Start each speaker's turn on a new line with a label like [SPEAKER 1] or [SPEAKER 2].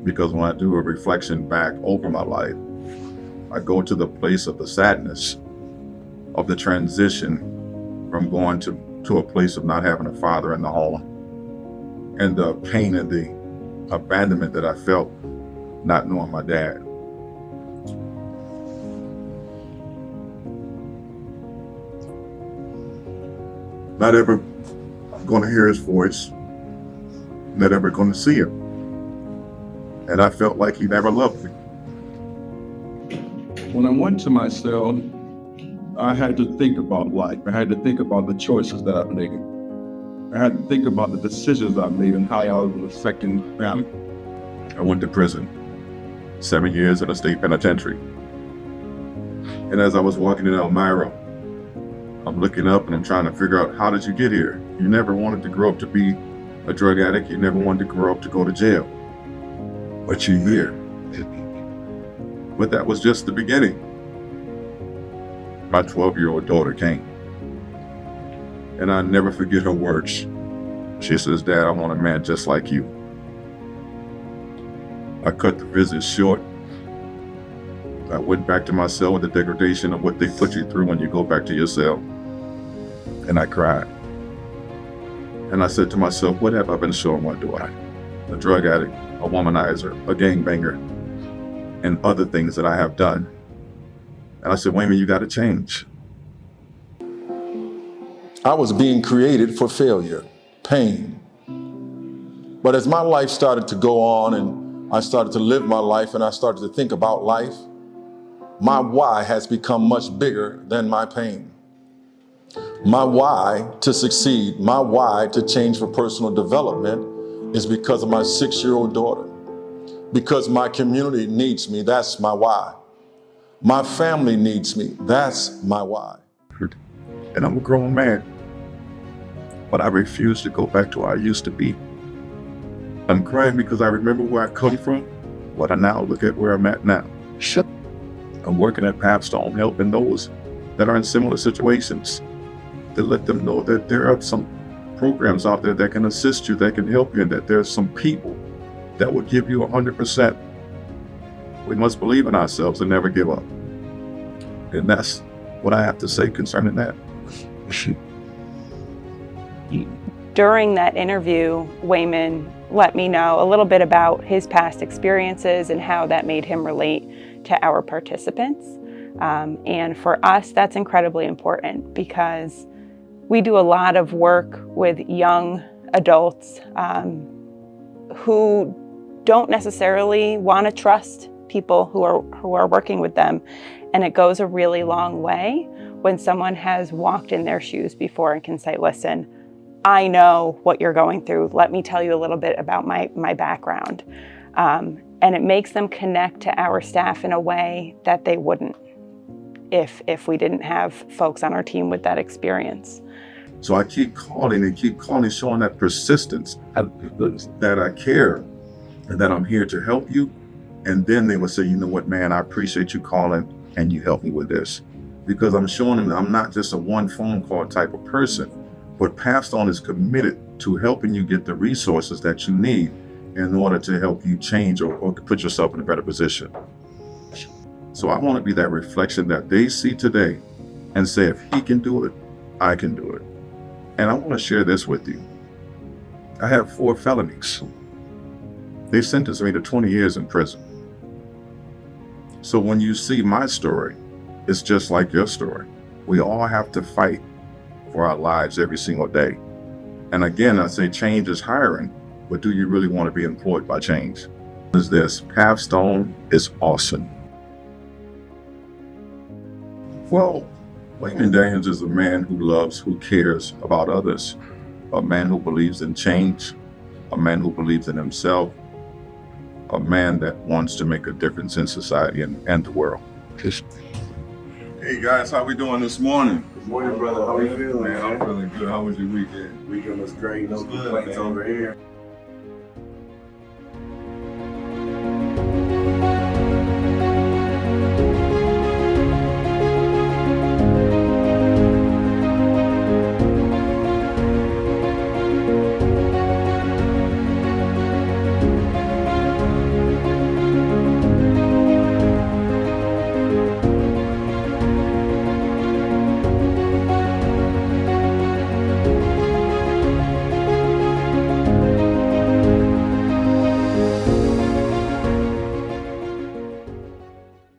[SPEAKER 1] because when I do a reflection back over my life, I go to the place of the sadness of the transition from going to a place of not having a father in the home, and the pain and the abandonment that I felt not knowing my dad. Not ever going to hear his voice, not ever going to see him. And I felt like he never loved me. When I went to my cell, I had to think about life. I had to think about the choices that I made. I had to think about the decisions I made and how I was affecting family. I went to prison, 7 years in a state penitentiary. And as I was walking in Elmira, I'm looking up and I'm trying to figure out, how did you get here? You never wanted to grow up to be a drug addict. You never wanted to grow up to go to jail. But you're here. But that was just the beginning. My 12-year-old daughter came. And I never forget her words. She says, "Dad, I want a man just like you." I cut the visit short. I went back to my cell with the degradation of what they put you through when you go back to your cell. And I cried. And I said to myself, what have I been showing my daughter? A drug addict, a womanizer, a gangbanger, and other things that I have done. And I said, Waymon, you got to change.
[SPEAKER 2] I was being created for failure, pain. But as my life started to go on and I started to live my life and I started to think about life, my why has become much bigger than my pain. My why to succeed, my why to change for personal development is because of my 6-year-old daughter. Because my community needs me, that's my why. My family needs me, that's my why.
[SPEAKER 1] And I'm a grown man, but I refuse to go back to where I used to be. I'm crying because I remember where I come from, but I now look at where I'm at now. I'm working at Papstone, helping those that are in similar situations, to let them know that there are some programs out there that can assist you, that can help you, and that there's some people that will give you 100%. We must believe in ourselves and never give up. And that's what I have to say concerning that.
[SPEAKER 3] During that interview, Waymon let me know a little bit about his past experiences and how that made him relate to our participants. And for us, that's incredibly important because we do a lot of work with young adults who don't necessarily want to trust people who are working with them. And it goes a really long way when someone has walked in their shoes before and can say, listen, I know what you're going through. Let me tell you a little bit about my background. And it makes them connect to our staff in a way that they wouldn't if we didn't have folks on our team with that experience.
[SPEAKER 1] So I keep calling, showing that persistence, that I care, and that I'm here to help you. And then they will say, you know what, man, I appreciate you calling and you help me with this. Because I'm showing them that I'm not just a one phone call type of person, but Papstone is committed to helping you get the resources that you need in order to help you change or put yourself in a better position. So I want to be that reflection that they see today and say, if he can do it, I can do it. And I want to share this with you. I have 4 felonies. They sentenced me to 20 years in prison. So when you see my story, it's just like your story. We all have to fight for our lives every single day. And again, I say change is hiring, but do you really want to be employed by change? Is this Papstone is awesome. Well, Waymon Daniels is a man who loves, who cares about others, a man who believes in change, a man who believes in himself, a man that wants to make a difference in society and the world. Hey guys, how we doing this morning?
[SPEAKER 4] Good morning, brother. How are you feeling?
[SPEAKER 1] Man, I'm feeling good. How was your weekend?
[SPEAKER 4] Weekend was great. No complaints over here.